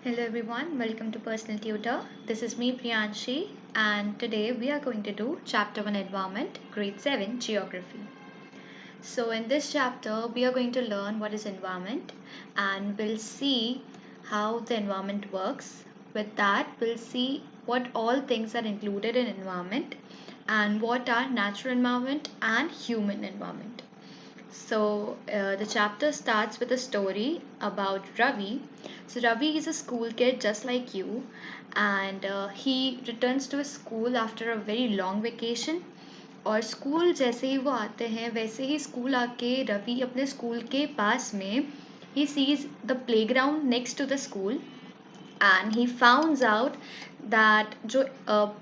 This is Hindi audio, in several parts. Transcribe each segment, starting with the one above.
Hello everyone, welcome to Personal Tutor. This is me Priyanshi and today we are going to do Chapter 1 Environment, Grade 7 Geography. So in this chapter we are going to learn what is environment and we'll see how the environment works. With that we'll see what all things are included in environment and what are natural environment and human environment. So the chapter starts with a story about Ravi. So Ravi is a school kid just like you, and he returns to his school after a very long vacation. और स्कूल जैसे ही वो आते हैं वैसे ही स्कूल आके रवि अपने स्कूल के पास में he sees the playground next to the school and he founds out that जो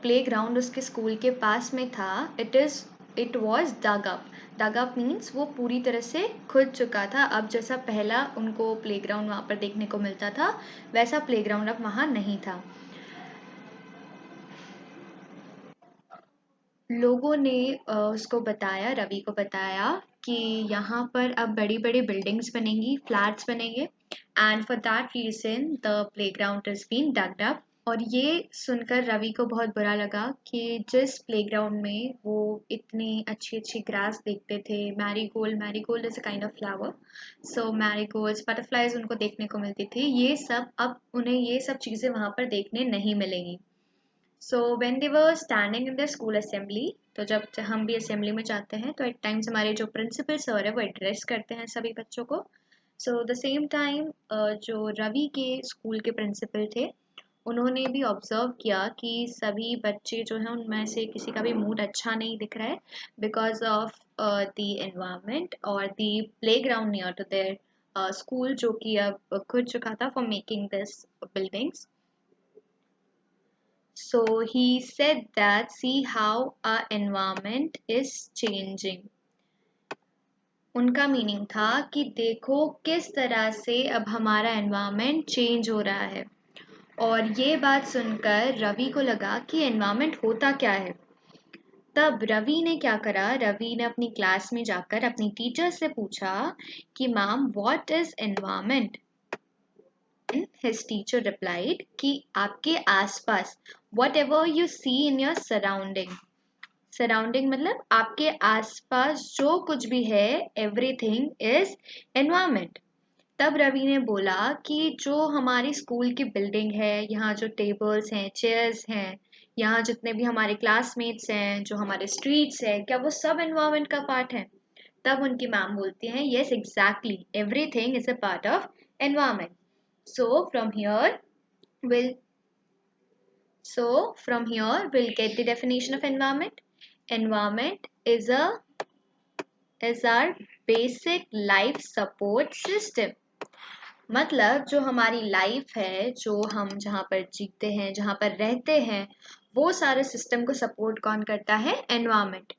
playground उसके स्कूल के पास में था it was dug up means वो पूरी तरह से खुद चुका था। अब जैसा पहला उनको प्लेग्राउंड वहाँ पर देखने को मिलता था वैसा प्लेग्राउंड अब वहाँ नहीं था। लोगों ने उसको बताया, रवि को बताया कि यहाँ पर अब बड़ी बड़ी बिल्डिंग्स बनेंगी, फ्लैट्स बनेंगे and for that reason the playground is been dugged up. और ये सुनकर रवि को बहुत बुरा लगा कि जिस प्लेग्राउंड में वो इतनी अच्छी अच्छी ग्रास देखते थे, marigold is a kind of flower, so marigolds butterflies उनको देखने को मिलती थी, ये सब अब उन्हें ये सब चीज़ें वहाँ पर देखने नहीं मिलेंगी। So when they were standing in the school assembly, तो जब हम भी असेंबली में जाते हैं तो एट टाइम्स हमारे जो प्रिंसिपल सर है वो एड्रेस करते हैं सभी बच्चों को। सो द सेम टाइम जो रवि के स्कूल के प्रिंसिपल थे उन्होंने भी ऑब्जर्व किया कि सभी बच्चे जो हैं उनमें से किसी का भी मूड अच्छा नहीं दिख रहा है बिकॉज ऑफ द एनवायरनमेंट और the playground near to their school जो कि अब खुद चुका था for making this buildings. So he said that see how our environment is changing. उनका मीनिंग था कि देखो किस तरह से अब हमारा एनवायरनमेंट चेंज हो रहा है। और ये बात सुनकर रवि को लगा कि एनवायरनमेंट होता क्या है। तब रवि ने क्या करा, रवि ने अपनी क्लास में जाकर अपनी टीचर से पूछा कि ma'am what is environment. His teacher replied कि आपके आसपास whatever you see in your surrounding मतलब आपके आसपास जो कुछ भी है everything is environment। तब रवि ने बोला कि जो हमारी स्कूल की बिल्डिंग है, यहाँ जो टेबल्स हैं, चेयर्स हैं, यहाँ जितने भी हमारे क्लासमेट्स हैं, जो हमारे स्ट्रीट्स हैं, क्या वो सब एनवायरनमेंट का पार्ट है। तब उनकी मैम बोलती हैं yes exactly everything is a part of environment. So from here we'll we'll get the definition of environment. Environment is our basic life support system. मतलब जो हमारी लाइफ है, जो हम जहाँ पर जीते हैं, जहाँ पर रहते हैं, वो सारे सिस्टम को सपोर्ट कौन करता है? एनवायरमेंट।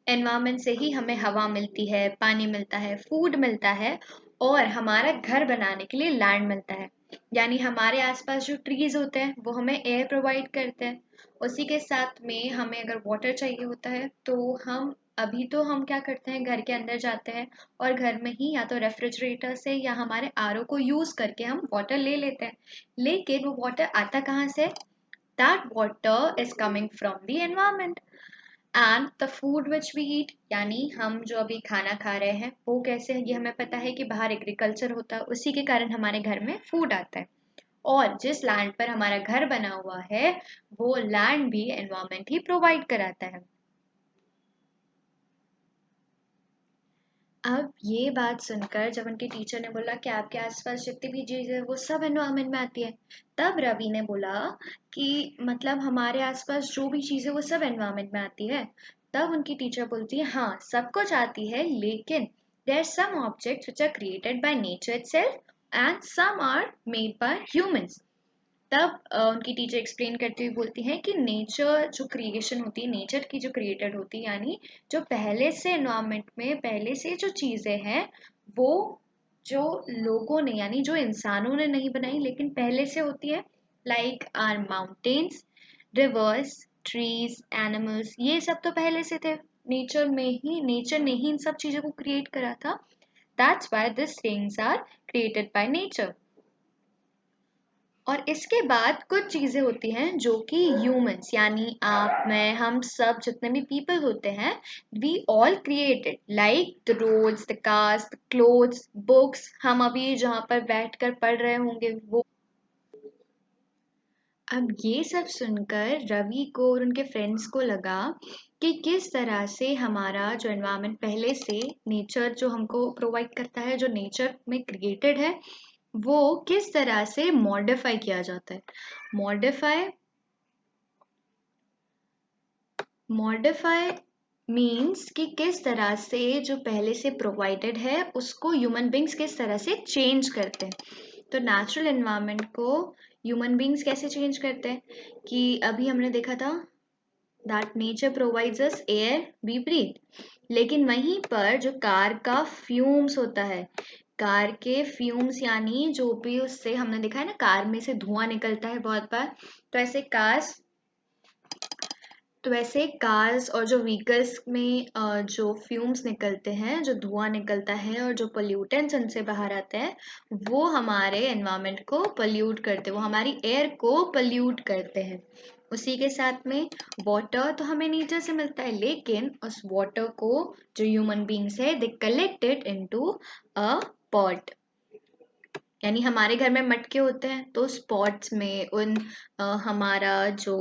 एनवायरमेंट से ही हमें हवा मिलती है, पानी मिलता है, फूड मिलता है और हमारा घर बनाने के लिए लैंड मिलता है। यानी हमारे आसपास जो ट्रीज होते हैं वो हमें एयर प्रोवाइड करते हैं। उसी के साथ में हमें अगर वाटर चाहिए होता है तो हम क्या करते हैं, घर के अंदर जाते हैं और घर में ही या तो रेफ्रिजरेटर से या हमारे आरओ को यूज करके हम वाटर ले लेते हैं। लेकिन वो वाटर आता कहाँ से? That water is coming from the environment. And the food which we eat, यानी हम जो अभी खाना खा रहे हैं वो कैसे है, ये हमें पता है कि बाहर एग्रीकल्चर होता है, उसी के कारण हमारे घर में फूड आता है। और जिस लैंड पर हमारा घर बना हुआ है वो लैंड भी एनवायरनमेंट ही प्रोवाइड कराता है। अब ये बात सुनकर जब उनके टीचर ने बोला कि आपके आसपास जितनी भी चीजें वो सब एनवायरनमेंट में आती है, तब रवि ने बोला कि मतलब हमारे आसपास जो भी चीजें वो सब एनवायरनमेंट में आती है। तब उनकी टीचर बोलती है हाँ सब कुछ आती है, लेकिन there are some objects which are created by nature itself and some are made by humans. तब उनकी टीचर एक्सप्लेन करती हुई बोलती हैं कि नेचर जो क्रिएशन होती है, नेचर की जो क्रिएटेड होती है, यानी जो पहले से एनवायरनमेंट में पहले से जो चीज़ें हैं वो जो लोगों ने यानी जो इंसानों ने नहीं बनाई लेकिन पहले से होती है, like are mountains, rivers, trees, animals, ये सब तो पहले से थे। नेचर ने ही इन सब चीज़ों को क्रिएट करा था। That's why this things are created by nature. और इसके बाद कुछ चीजें होती हैं जो कि ह्यूमंस यानी आप मैं हम सब जितने भी पीपल होते हैं we all created like the roads the cars the clothes books हम अभी जहाँ पर बैठकर पढ़ रहे होंगे वो। अब ये सब सुनकर रवि को और उनके फ्रेंड्स को लगा कि किस तरह से हमारा जो एनवायरनमेंट पहले से नेचर जो हमको प्रोवाइड करता है जो नेचर में क्रिएटेड है वो किस तरह से मॉडिफाई किया जाता है। मॉडिफाई मॉडिफाई मीन्स कि किस तरह से जो पहले से प्रोवाइडेड है उसको ह्यूमन बींग्स किस तरह से चेंज करते हैं। तो नेचुरल एनवायरनमेंट को ह्यूमन बींग्स कैसे चेंज करते हैं कि अभी हमने देखा था that nature provides us air we breathe, लेकिन वहीं पर जो कार का फ्यूम्स होता है कार के फ्यूम्स यानी जो भी उससे हमने देखा है ना कार में से धुआं निकलता है बहुत बार। तो ऐसे कार्स और जो व्हीकल्स में जो फ्यूम्स निकलते हैं जो धुआं निकलता है और जो पोल्यूटेंट्स उनसे बाहर आते हैं वो हमारे एनवायरनमेंट को पोल्यूट करते हैं वो हमारी एयर को पोल्यूट करते हैं। उसी के साथ में वाटर तो हमें नेचर से मिलता है लेकिन उस वाटर को जो ह्यूमन बींग्स है they collected into a pot यानी हमारे घर में मटके होते हैं तो स्पॉट्स में उन हमारा जो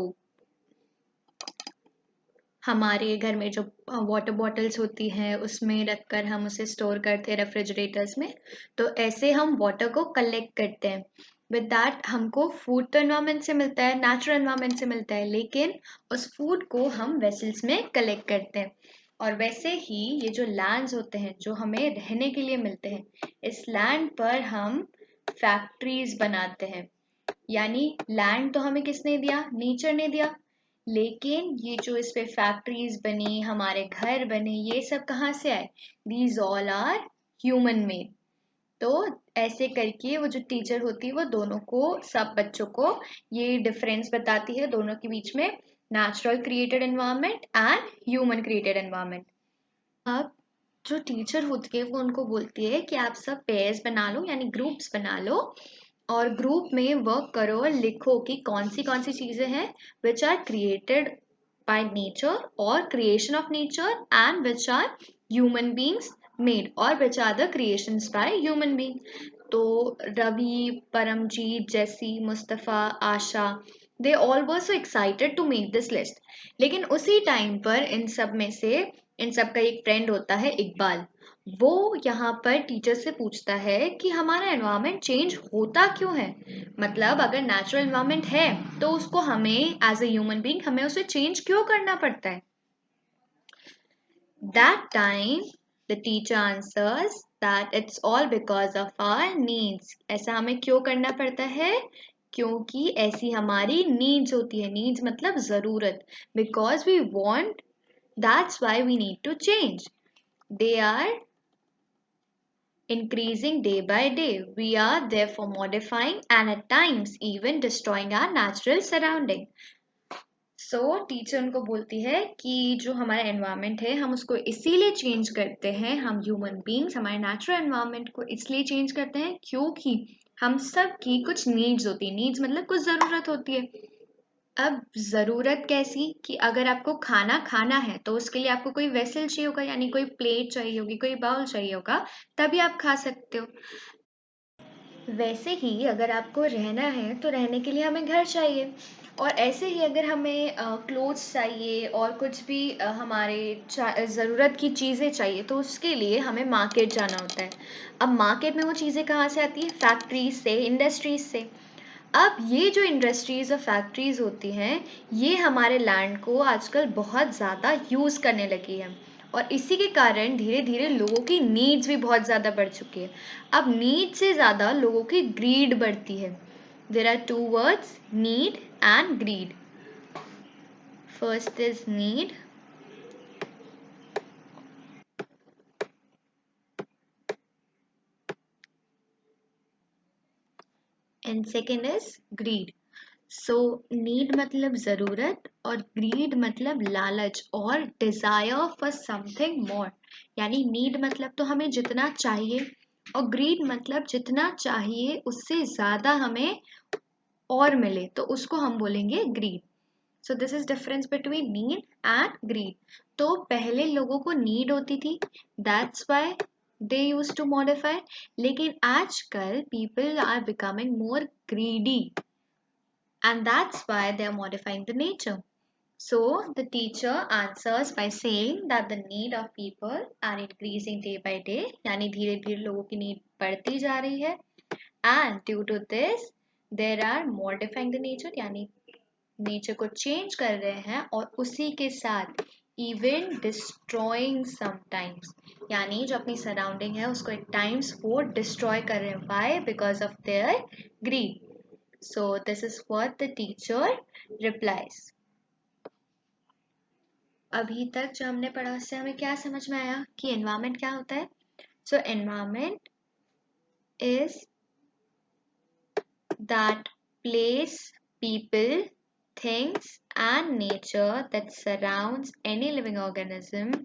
हमारे घर में जो वाटर बॉटल्स होती हैं उसमें रखकर हम उसे स्टोर करते हैं रेफ्रिजरेटर्स में। तो ऐसे हम वाटर को कलेक्ट करते हैं। विद दैट हमको फूड तो एनवायरनमेंट से मिलता है नेचुरल एनवायरनमेंट से मिलता है लेकिन उस फूड को हम वेसल्स में कलेक्ट करते हैं। और वैसे ही ये जो लैंड्स होते हैं जो हमें रहने के लिए मिलते हैं इस लैंड पर हम फैक्ट्रीज बनाते हैं। यानी लैंड तो हमें किसने दिया नेचर ने दिया लेकिन ये जो इस पे फैक्ट्रीज बनी हमारे घर बने ये सब कहाँ से आए these all are human made. तो ऐसे करके वो जो टीचर होती है वो दोनों को सब बच्चों को ये डिफरेंस बताती है दोनों के बीच में natural created environment and human created environment. अब जो टीचर होती है वो उनको बोलती है कि आप सब पेयर्स बना लो यानी ग्रुप्स बना लो और ग्रुप में वर्क करो और लिखो कि कौन सी चीजें हैं which are created by nature और creation of nature and which are human beings made और which are the creations by human being. तो रवि परमजीत जैसी Mustafa Asha they all were so excited to make this list. लेकिन उसी टाइम पर इन सब का एक फ्रेंड होता है इकबाल। वो यहाँ पर टीचर से पूछता है कि हमारा एनवायरनमेंट चेंज होता क्यों है। मतलब अगर नेचुरल एनवायरनमेंट है तो उसको हमें एज ए ह्यूमन बीइंग हमें उसे चेंज क्यों करना पड़ता है। That time the teacher answers that it's all because of our needs. ऐसा हमें क्यों करना पड़ता है क्योंकि ऐसी हमारी नीड्स होती है। नीड्स मतलब जरूरत because we want that's why we need to change. They are increasing day by day. We are therefore modifying and at times even destroying our natural surrounding. So teacher उनको बोलती है कि जो हमारा एनवायरनमेंट है हम उसको इसीलिए चेंज करते हैं हम ह्यूमन बींग्स हमारे नेचुरल एनवायरनमेंट को इसलिए चेंज करते हैं क्योंकि हम सब की कुछ नीड्स होती है। नीड्स मतलब कुछ ज़रूरत होती है। अब ज़रूरत कैसी कि अगर आपको खाना खाना है तो उसके लिए आपको कोई वेसल चाहिए होगा यानी कोई प्लेट चाहिए होगी कोई बाउल चाहिए होगा तभी आप खा सकते हो। वैसे ही अगर आपको रहना है तो रहने के लिए हमें घर चाहिए और ऐसे ही अगर हमें क्लोथ्स चाहिए और कुछ भी हमारे ज़रूरत की चीज़ें चाहिए तो उसके लिए हमें मार्केट जाना होता है। अब मार्केट में वो चीज़ें कहाँ से आती है फैक्ट्रीज से इंडस्ट्रीज से। अब ये जो इंडस्ट्रीज और फैक्ट्रीज होती हैं ये हमारे लैंड को आजकल बहुत ज़्यादा यूज़ करने लगी है और इसी के कारण धीरे धीरे लोगों की नीड्स भी बहुत ज़्यादा बढ़ चुकी है। अब नीड से ज़्यादा लोगों की ग्रीड बढ़ती है। There are two words need and greed. First is need and second is greed. So need मतलब ज़रूरत और ग्रीड मतलब लालच और डिज़ायर फॉर समथिंग मोर। यानी नीड मतलब तो हमें जितना चाहिए और ग्रीड मतलब जितना चाहिए उससे ज़्यादा हमें और मिले तो उसको हम बोलेंगे greed. So this is difference between need and greed. तो पहले लोगों को नीड होती थी, that's why they use to modify, लेकिन आजकल people are becoming more greedy and that's why they are modifying the nature. So the teacher answers by saying that the need of people are increasing day by day, यानी धीरे धीरे लोगों की नीड बढ़ती जा रही है, and due to this there are modifying the nature, यानी नेचर को चेंज कर रहे हैं और उसी के साथ इवन डिस्ट्रॉइंग समटाइम्स, यानी जो अपनी सराउंडिंग है उसको एट टाइम्स वो डिस्ट्रॉय कर रहे हैं। Why? Because of their greed. So this is what the teacher replies. अभी तक जो हमने पढ़ा उससे हमें क्या समझ में आया कि environment क्या होता है? So environment is that place, people, things and nature that surrounds any living organism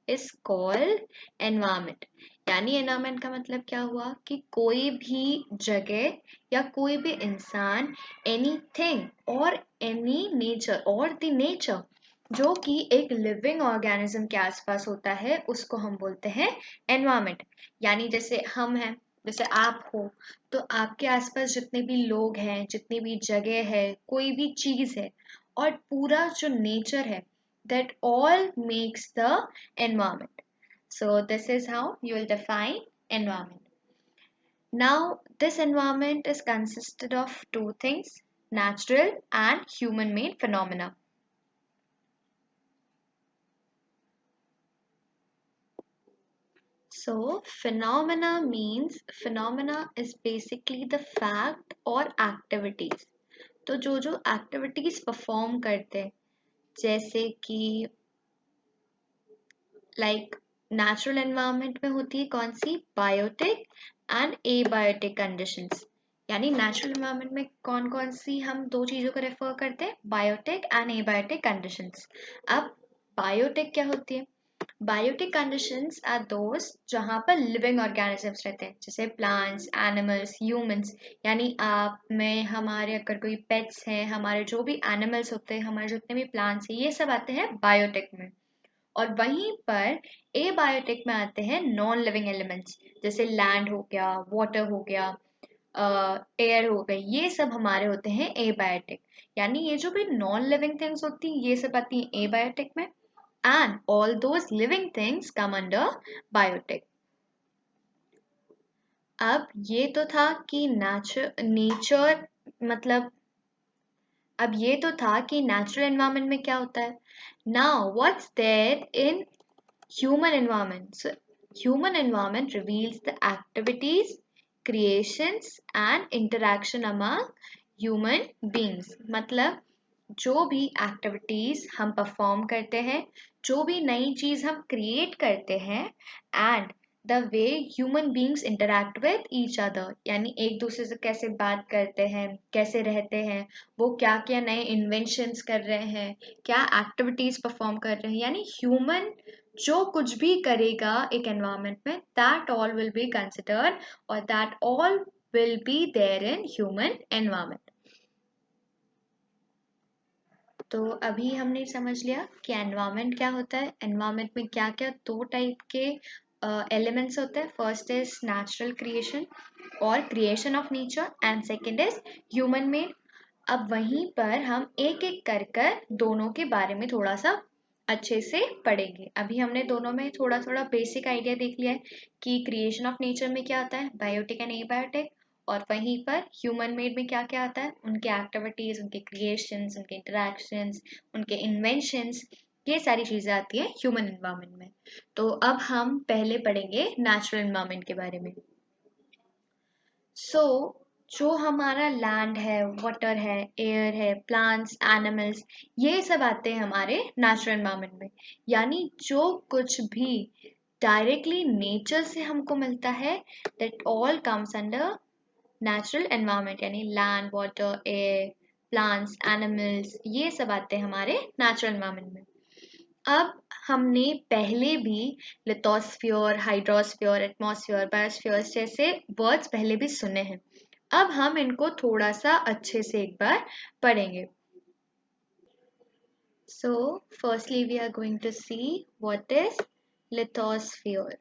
is called environment. यानी एनवायरमेंट का मतलब क्या हुआ कि कोई भी जगह या कोई भी इंसान, एनीथिंग और एनी नेचर और द नेचर जो कि एक लिविंग ऑर्गेनिज्म के आसपास होता है उसको हम बोलते हैं एनवायरमेंट। यानी जैसे हम हैं, जैसे आप हो, तो आपके आसपास जितने भी लोग हैं, जितनी भी जगह है, कोई भी चीज है और पूरा जो नेचर है, that all makes the environment. So this is how you will define environment. Now this environment is consisted of two things, natural and human made phenomena. So phenomena is basically the fact or activities. तो जो जो एक्टिविटीज परफॉर्म करते हैं, जैसे कि लाइक नेचुरल एनवायरनमेंट में होती है कौन सी? Biotic and abiotic conditions. यानी नेचुरल एनवायरनमेंट में कौन कौन सी हम दो चीजों को रेफर करते हैं? Biotic and abiotic conditions. अब बायोटिक क्या होती है? बायोटिक कंडीशंस आर दोज जहाँ पर लिविंग ऑर्गेनिजम्स रहते हैं, जैसे प्लांट्स, एनिमल्स, ह्यूमंस। यानी आप, मैं, हमारे अगर कोई पेट्स हैं, हमारे जो भी एनिमल्स होते हैं, हमारे जितने भी प्लांट्स हैं, ये सब आते हैं बायोटिक में। और वहीं पर एबायोटिक में आते हैं नॉन लिविंग एलिमेंट्स, जैसे लैंड हो गया, वाटर हो गया, एयर हो गई, ये सब हमारे होते हैं एबायोटिक। यानी ये जो भी नॉन लिविंग थिंग्स होती हैं ये सब आती हैं एबायोटिक में, and all those living things come under biotic. अब ये तो था कि नेचर मतलब, अब ये तो था कि नेचुरल एनवायरनमेंट में क्या होता है। Now what's there in human environment? So human environment reveals the activities, creations and interaction among human beings. मतलब जो भी एक्टिविटीज हम परफॉर्म करते हैं, जो भी नई चीज हम क्रिएट करते हैं, and the way human beings interact with each other, यानी एक दूसरे से कैसे बात करते हैं, कैसे रहते हैं, वो क्या क्या नए इन्वेंशंस कर रहे हैं, क्या एक्टिविटीज परफॉर्म कर रहे हैं, यानी ह्यूमन जो कुछ भी करेगा एक एनवायरनमेंट में, that all will be considered और that all will be there in human environment. तो अभी हमने समझ लिया कि एनवायरनमेंट क्या होता है, एनवायरनमेंट में क्या क्या दो टाइप के एलिमेंट्स होते हैं। फर्स्ट इज नेचुरल क्रिएशन और creation of nature and second is human made. अब वहीं पर हम एक एक कर कर दोनों के बारे में थोड़ा सा अच्छे से पढ़ेंगे। अभी हमने दोनों में थोड़ा थोड़ा बेसिक आइडिया देख लिया है कि क्रिएशन ऑफ नेचर में क्या आता है, बायोटिक एंड एबायोटिक, और वहीं पर ह्यूमन मेड में क्या क्या आता है, उनके एक्टिविटीज, उनके क्रिएशंस, उनके इंटरैक्शंस, उनके इन्वेंशंस, ये सारी चीजें आती है ह्यूमन एनवायरनमेंट में। तो अब हम पहले पढ़ेंगे नेचुरल एनवायरनमेंट के बारे में। सो जो हमारा लैंड है, वाटर है, एयर है, प्लांट्स, एनिमल्स, ये सब आते हैं हमारे नेचुरल एनवायरनमेंट में। यानी जो कुछ भी डायरेक्टली नेचर से हमको मिलता है, that all comes under natural environment. यानी land, water, air, plants, animals, ये सब आते हैं हमारे नेचुरल एनवायरनमेंट में। अब हमने पहले भी लिथोस्फीयर, हाइड्रोस्फीयर, एटमॉस्फेयर, बायोस्फीयर जैसे वर्ड्स पहले भी सुने हैं, अब हम इनको थोड़ा सा अच्छे से एक बार पढ़ेंगे. So, firstly, we are going to see what is lithosphere.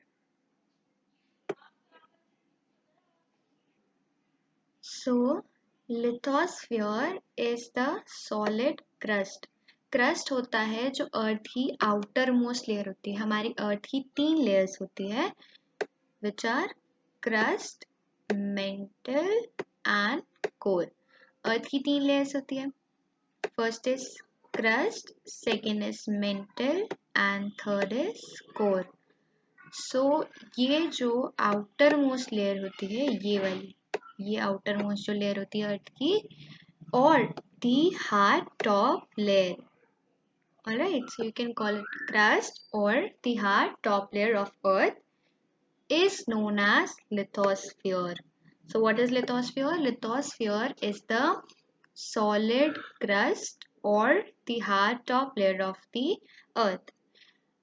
So, lithosphere is the solid crust. Crust होता है जो अर्थ की आउटर मोस्ट लेयर होती है. हमारी अर्थ की 3 लेयर्स होती है, which are crust, mantle and core. Earth की 3 लेयर्स होती है. First is crust, second is mantle and third is core. So ये जो आउटर मोस्ट लेयर होती है, ये वाली, ये आउटर मोस्ट जो लेयर होती है अर्थ की, और दी hard top layer. Alright, so you can call it crust or the hard top layer of earth is known as lithosphere. So what is lithosphere? Lithosphere is the solid crust or the hard top layer of the earth.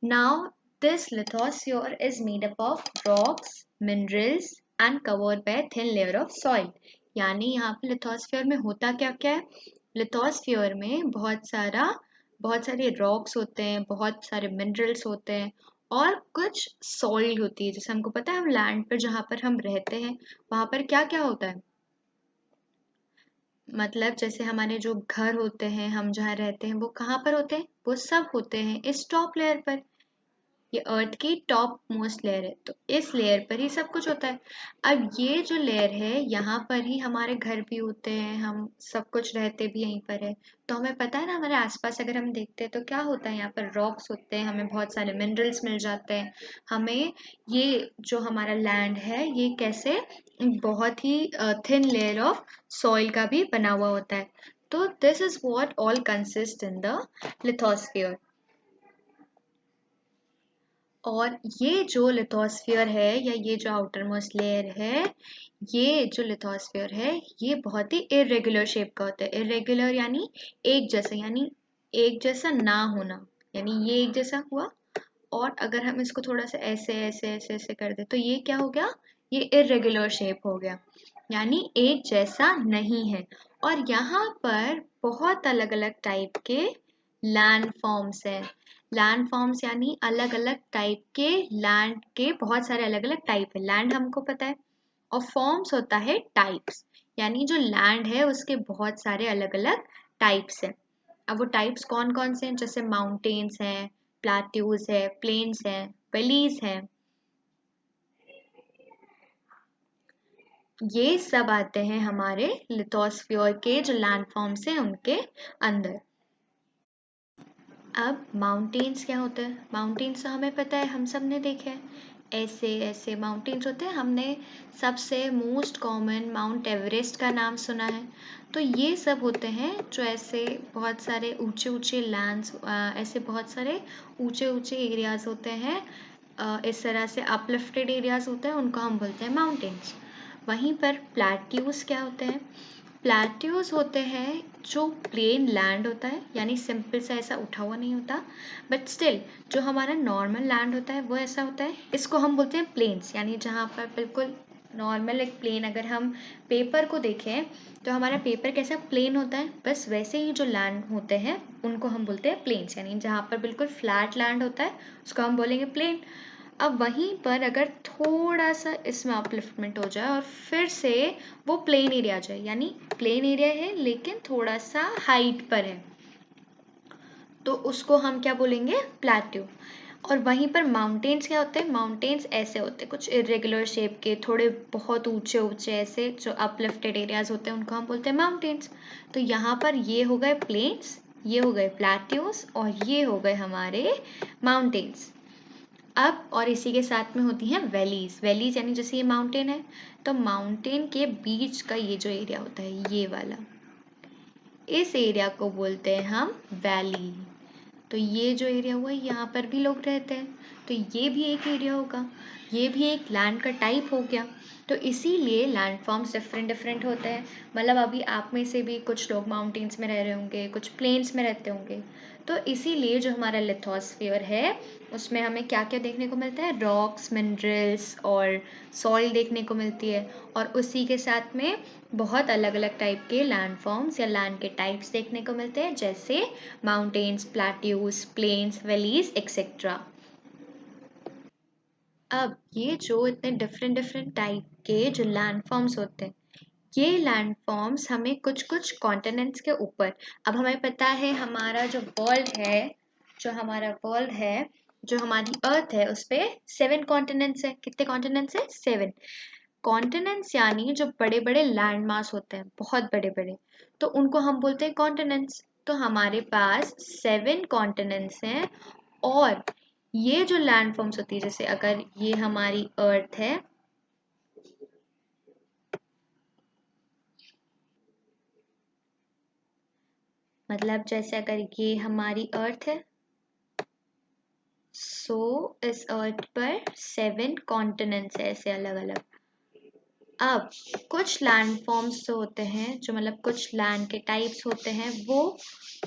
Now this lithosphere is made up of rocks, minerals and covered by a thin layer of soil. यानी यहाँ पे लिथोस्फीयर में होता क्या क्या है? लिथोस्फीयर में बहुत सारे रॉक्स होते हैं, बहुत सारे मिनरल्स होते हैं और कुछ सॉइल होती है. जैसे हमको पता है हम लैंड पर जहाँ पर हम रहते हैं वहां पर क्या क्या होता है. मतलब जैसे हमारे जो घर होते हैं, हम जहाँ रहते हैं, वो कहाँ पर होते हैं? वो सब होते हैं इस टॉप लेयर पर. ये अर्थ की टॉप मोस्ट लेयर है, तो इस लेयर पर ही सब कुछ होता है. अब ये जो लेयर है, यहाँ पर ही हमारे घर भी होते हैं, हम सब कुछ रहते भी यहीं पर है. तो हमें पता है ना, हमारे आसपास अगर हम देखते हैं तो क्या होता है, यहाँ पर रॉक्स होते हैं, हमें बहुत सारे मिनरल्स मिल जाते हैं. हमें ये जो हमारा लैंड है, ये कैसे बहुत ही थिन लेयर ऑफ सॉइल का भी बना हुआ होता है. तो this is what all consist in the lithosphere. और ये जो लिथोस्फीयर है या ये जो आउटर मोस्ट लेयर है, ये जो लिथोस्फीयर है, ये बहुत ही इरेगुलर शेप का होता है. इरेगुलर यानी एक जैसा ना होना. यानी ये एक जैसा हुआ, और अगर हम इसको थोड़ा सा ऐसे ऐसे ऐसे ऐसे कर दे तो ये क्या हो गया? ये इरेगुलर शेप हो गया, यानी एक जैसा नहीं है. और यहाँ पर बहुत अलग अलग टाइप के लैंड फॉर्म्स हैं. लैंड फॉर्म्स यानी अलग अलग टाइप के लैंड के बहुत सारे अलग अलग टाइप है. लैंड हमको पता है, और फॉर्म्स होता है टाइप्स. यानी जो लैंड है उसके बहुत सारे अलग अलग टाइप्स हैं. अब वो टाइप्स कौन कौन से हैं? जैसे माउंटेन्स हैं, प्लेट्यूज है, प्लेन्स हैं, वैलीज हैं, ये सब आते हैं हमारे लिथोस्फीयर के जो लैंड फॉर्म्स हैं उनके अंदर. अब माउंटेन्स क्या होते हैं? माउंटेन्स तो हमें पता है, हम सब ने देखे हैं. ऐसे ऐसे माउंटेन्स होते हैं. हमने सबसे मोस्ट कॉमन माउंट एवरेस्ट का नाम सुना है. तो ये सब होते हैं जो ऐसे बहुत सारे ऊंचे ऊंचे लैंड्स, ऐसे बहुत सारे ऊंचे ऊंचे एरियाज होते हैं, इस तरह से अपलिफ्टेड एरियाज होते हैं, उनको हम बोलते हैं माउंटेन्स. वहीं पर प्लेट्यूज क्या होते हैं? प्लेट्यूज होते हैं जो प्लेन लैंड होता है, यानी सिंपल सा ऐसा उठा हुआ नहीं होता, बट स्टिल जो हमारा नॉर्मल लैंड होता है वो ऐसा होता है. इसको हम बोलते हैं प्लेन्स. यानी जहाँ पर बिल्कुल नॉर्मल एक प्लेन, अगर हम पेपर को देखें तो हमारा पेपर कैसा प्लेन होता है, बस वैसे ही जो लैंड होते हैं उनको हम बोलते हैं प्लेन्स. यानी जहाँ पर बिल्कुल फ्लैट लैंड होता है उसको हम बोलेंगे प्लेन. अब वहीं पर अगर थोड़ा सा इसमें अपलिफ्टमेंट हो जाए और फिर से वो प्लेन एरिया आ जाए, यानी प्लेन एरिया है लेकिन थोड़ा सा हाइट पर है, तो उसको हम क्या बोलेंगे? प्लेट्यू. और वहीं पर माउंटेन्स क्या होते हैं? माउंटेन्स ऐसे होते हैं कुछ इरेगुलर शेप के, थोड़े बहुत ऊंचे ऊंचे ऐसे जो अपलिफ्टेड एरियाज होते हैं उनको हम बोलते हैं माउंटेन्स. तो यहाँ पर ये हो गए प्लेन्स, ये हो गए प्लेट्यूज, और ये हो गए हमारे माउंटेन्स. अब और इसी के साथ में होती हैं वैलीज. वैलीज यानी जैसे ये माउंटेन है, तो माउंटेन के बीच का ये जो एरिया होता है, ये वाला, इस एरिया को बोलते हैं हम वैली. तो ये जो एरिया हुआ, यहाँ पर भी लोग रहते हैं, तो ये भी एक एरिया होगा, ये भी एक लैंड का टाइप हो गया. तो इसीलिए लैंड फॉर्म्स डिफरेंट डिफरेंट होते हैं. मतलब अभी आप में से भी कुछ लोग माउंटेन्स में रह रहे होंगे, कुछ प्लेन्स में रहते होंगे. तो इसीलिए जो हमारा लिथोस्फीयर है उसमें हमें क्या क्या देखने को मिलता है? रॉक्स, मिनरल्स और सॉइल देखने को मिलती है. और उसी के साथ में बहुत अलग अलग टाइप के लैंड फॉर्म्स या लैंड के टाइप्स देखने को मिलते हैं, जैसे mountains, plateaus, plains, valleys etcetera. अब ये जो इतने डिफरेंट डिफरेंट टाइप के जो लैंड फॉर्म्स होते हैं, ये लैंड फॉर्म्स हमें कुछ कुछ कॉन्टिनेंट्स के ऊपर, अब हमें पता है हमारा जो वर्ल्ड है, जो हमारा वर्ल्ड है, जो हमारी अर्थ है, उस पे 7 कॉन्टिनेंट्स है। कितने कॉन्टिनेंट्स है? 7 कॉन्टिनेंट्स, यानी जो बड़े बड़े लैंड मास होते हैं, बहुत बड़े बड़े, तो उनको हम बोलते हैं कॉन्टिनेंट्स। तो हमारे पास 7 कॉन्टिनेंट्स हैं। और ये जो लैंड फॉर्म्स होती है, जैसे अगर ये हमारी अर्थ है, मतलब जैसे अगर ये हमारी अर्थ है, सो इस अर्थ पर 7 कॉन्टिनेंट्स है, ऐसे अलग अलग। अब कुछ लैंड फॉर्म्स जो होते हैं, जो मतलब कुछ लैंड के टाइप्स होते हैं, वो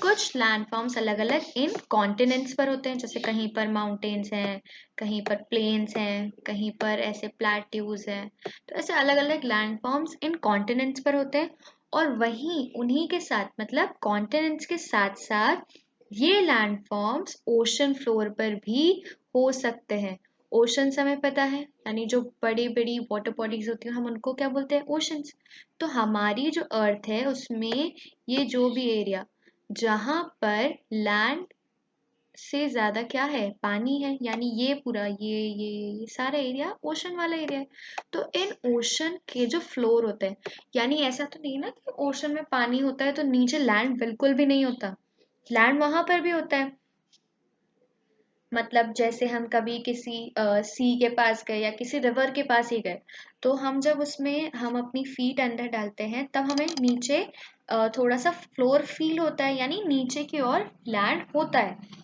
कुछ लैंड फॉर्म्स अलग अलग इन कॉन्टिनेंट्स पर होते हैं, जैसे कहीं पर माउंटेन्स हैं, कहीं पर प्लेन्स हैं, कहीं पर ऐसे प्लेट्यूज हैं। तो ऐसे अलग अलग लैंड फॉर्म्स इन कॉन्टिनेंट्स पर होते हैं। और वहीं उन्हीं के साथ, मतलब कॉन्टिनेंट्स के साथ साथ, ये लैंड फॉर्म्स ओशन फ्लोर पर भी हो सकते हैं। ओशंस हमें पता है, यानी जो बड़ी बड़ी वाटर बॉडीज होती हैं, हम उनको क्या बोलते हैं? ओशंस। तो हमारी जो अर्थ है, उसमें ये जो भी एरिया जहां पर लैंड से ज्यादा क्या है? पानी है, यानी ये पूरा ये सारा एरिया ओशन वाला एरिया है। तो इन ओशन के जो फ्लोर होते हैं, यानी ऐसा तो नहीं ना कि ओशन में पानी होता है तो नीचे लैंड बिल्कुल भी नहीं होता, लैंड वहां पर भी होता है। मतलब जैसे हम कभी किसी सी के पास गए या किसी रिवर के पास ही गए, तो हम जब उसमें हम अपनी फीट अंदर डालते हैं, तब हमें नीचे थोड़ा सा फ्लोर फील होता है, यानी नीचे की ओर लैंड होता है।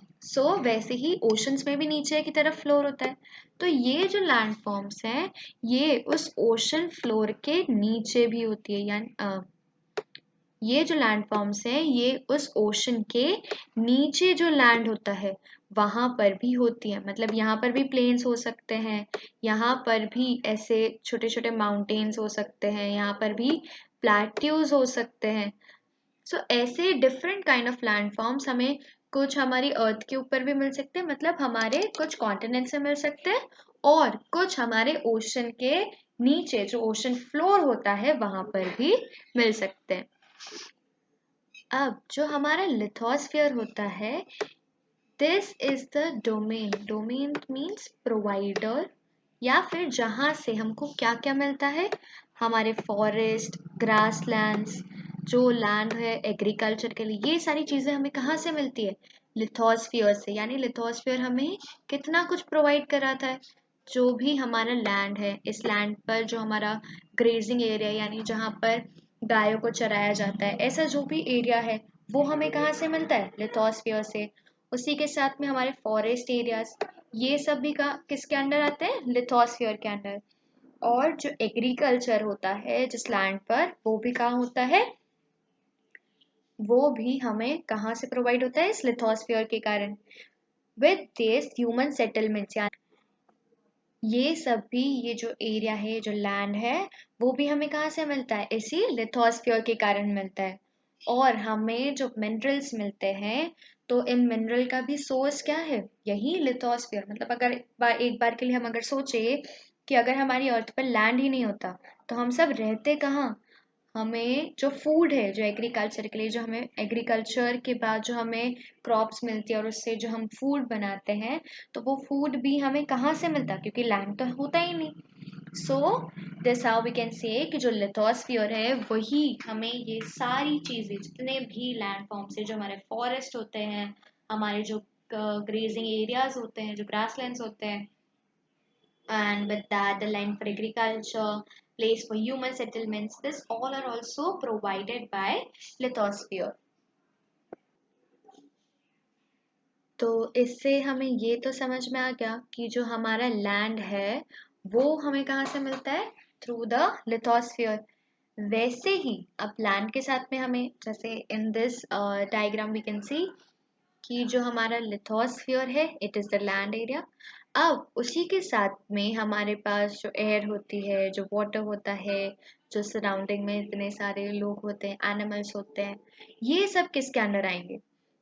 वैसे ही ओशंस में भी नीचे की तरफ फ्लोर होता है। तो ये जो लैंड फॉर्म्स हैं, ये उस ओशन फ्लोर के नीचे भी होती है, यानी ये जो लैंड फॉर्म्स हैं, ये उस ओशन के नीचे जो लैंड होता है, वहां पर भी होती है। मतलब यहाँ पर भी प्लेन्स हो सकते हैं, यहाँ पर भी ऐसे छोटे छोटे माउंटेन्स हो सकते हैं, यहाँ पर भी प्लेट्यूज हो सकते हैं। ऐसे different kind of land forms हमें कुछ हमारी अर्थ के ऊपर भी मिल सकते हैं, मतलब हमारे कुछ कॉन्टिनेंट से मिल सकते हैं, और कुछ हमारे ओशन के नीचे जो ओशन फ्लोर होता है, वहां पर भी मिल सकते हैं। अब जो हमारा लिथोस्फियर होता है, this is the domain. Domain means provider, या फिर जहां से हमको क्या क्या मिलता है? हमारे फॉरेस्ट, ग्रास लैंड्स, जो लैंड है एग्रीकल्चर के लिए, ये सारी चीजें हमें कहाँ से मिलती है? लिथोस्फियर से। यानी लिथोस्फियर हमें कितना कुछ प्रोवाइड कराता है? जो भी हमारा लैंड है, इस लैंड पर जो हमारा ग्रेजिंग एरिया, यानी जहाँ पर गायों को चराया जाता है, ऐसा जो भी एरिया है, वो हमें कहाँ से मिलता है? लिथोस्फियर से। उसी के साथ में हमारे फॉरेस्ट एरियाज, ये सब भी का किसके अंडर आते हैं? लिथोस्फियर के अंडर। और जो एग्रीकल्चर होता है जिस लैंड पर, वो भी कहाँ होता है? वो भी हमें कहाँ से प्रोवाइड होता है? इस लिथोस्फियर के कारण। विद दिस ह्यूमन सेटलमेंट्स, ये सब भी, ये जो एरिया है, जो लैंड है, वो भी हमें कहाँ से मिलता है? इसी लिथोस्फियर के कारण मिलता है। और हमें जो मिनरल्स मिलते हैं, तो इन मिनरल का भी सोर्स क्या है? यही लिथोस्फियर। मतलब अगर एक बार के लिए हम अगर सोचे कि अगर हमारी अर्थ पर लैंड ही नहीं होता, तो हम सब रहते कहाँ? हमें जो फूड है, जो एग्रीकल्चर के लिए, जो हमें एग्रीकल्चर के बाद जो हमें क्रॉप्स मिलती है और उससे जो हम फूड बनाते हैं, तो वो फूड भी हमें कहाँ से मिलता है? क्योंकि लैंड तो होता ही नहीं। So this how we can say कि जो लिथोस्फियर है, वही हमें ये सारी चीजें, जितने भी लैंड फॉर्म्स है, जो हमारे फॉरेस्ट होते हैं, हमारे जो ग्रेजिंग एरियाज होते हैं, जो ग्रासलैंड्स होते हैं, and with that the land for agriculture, place for human settlements, this all are also provided by lithosphere. तो इससे हमें ये तो समझ में आ गया कि जो हमारा लैंड है, वो हमें कहाँ से मिलता है? Through the lithosphere. वैसे ही अब लैंड के साथ में हमें, जैसे in this diagram we can see कि जो हमारा लिथोस्फियर है, it is the land area. अब उसी के साथ में हमारे पास जो एयर होती है, जो वाटर होता है, जो सराउंडिंग में इतने सारे लोग होते हैं, एनिमल्स होते हैं, ये सब किसके अंडर आएंगे?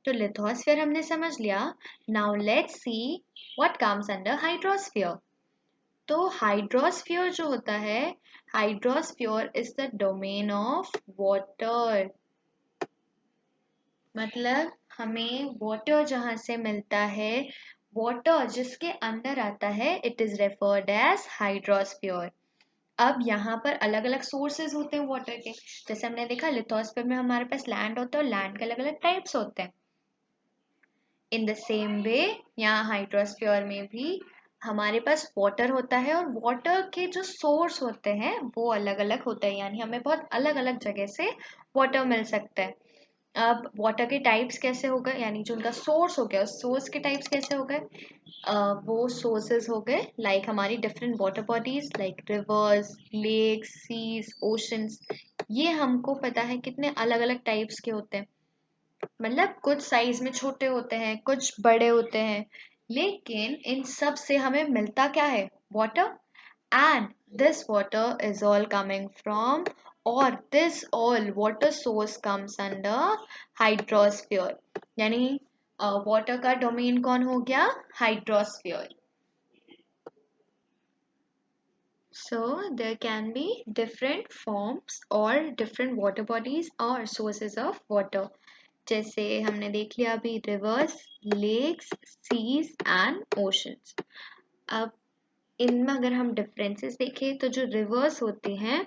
तो लिथोस्फीयर हमने समझ लिया। Now let's see what comes under hydrosphere. तो हाइड्रोस्फीयर जो होता है, hydrosphere is the domain of water. मतलब हमें वाटर जहां से मिलता है, वाटर जिसके अंदर आता है, it is referred as hydrosphere. अब यहाँ पर अलग अलग सोर्सेज होते हैं वाटर के। जैसे हमने देखा लिथोस्फीयर में हमारे पास लैंड होता है और लैंड के अलग अलग टाइप्स होते हैं। इन द सेम वे यहाँ हाइड्रोस्फीयर में भी हमारे पास वाटर होता है और वाटर के जो सोर्स होते हैं वो अलग अलग होते हैं, यानी हमें बहुत अलग अलग जगह से वाटर मिल सकता है। अब वाटर के टाइप्स कैसे हो गए, यानी जो उनका सोर्स हो गया, उस सोर्स के टाइप्स कैसे हो गए? वो सोर्सेज हो गए लाइक हमारी different water bodies like rivers, lakes, seas, oceans. ये हमको पता है कितने अलग अलग टाइप्स के होते हैं। मतलब कुछ साइज में छोटे होते हैं, कुछ बड़े होते हैं, लेकिन इन सब से हमें मिलता क्या है? Water. And this water is all coming from, or this all water source comes under hydrosphere. यानी वाटर का डोमेन कौन हो गया? Hydrosphere. So there can be different forms or different water bodies or sources of water. जैसे हमने देख लिया अभी rivers, lakes, seas and oceans. अब इनमें अगर हम डिफरेंसेस देखें तो जो रिवर्स होते हैं